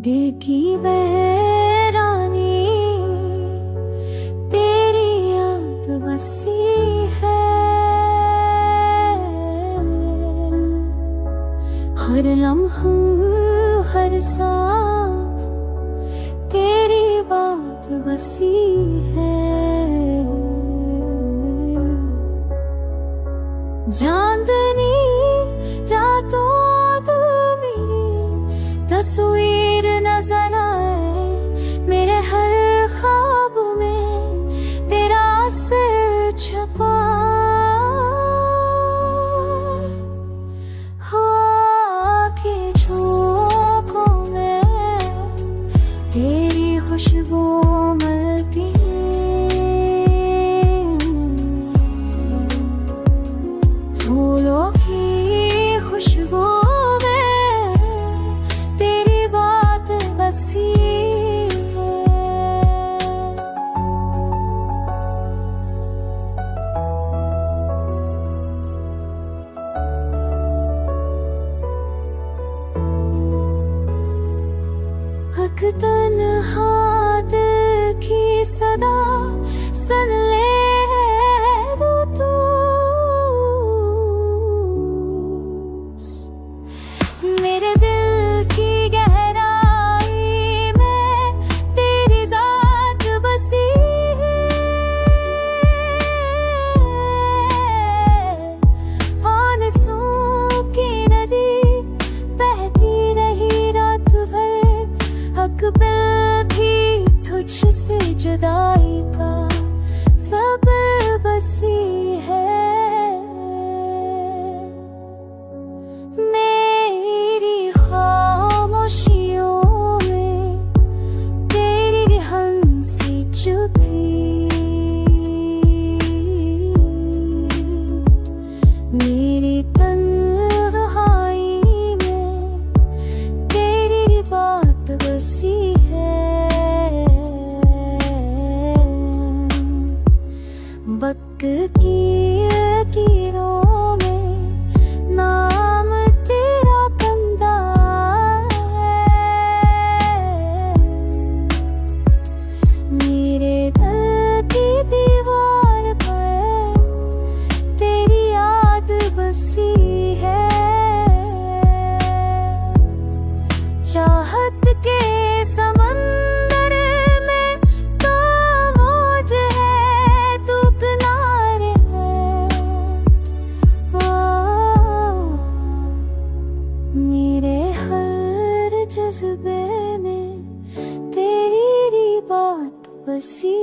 दिल की वीरानी तेरी याद बसी है, हर लम्हा हर साथ तेरी बात बसी है। चांदनी रातों मेरी तस्वीर नजर आए, मेरे हर ख्वाब में तेरा असर छपा हो। के झोंकों में तेरी खुशबू मिलती, फूलों की खुशबू बसी है। हक तन्हा दिल की सदा सुन ले तू, मेरे दिल की भी तुझसे जुदाई का सब बसी है। मेरी खामोशियों में तेरी हंसी चुपी, मेरी तन्हाई में तेरी बात बसी है। वक्त की लकीरों में नाम तेरा कंधा है, मेरे दिल की दीवार पर तेरी याद बसी है। चाहत के समंदर में तो मौज है, तू किनारे है। मेरे हर जज्बे में तेरी बात बसी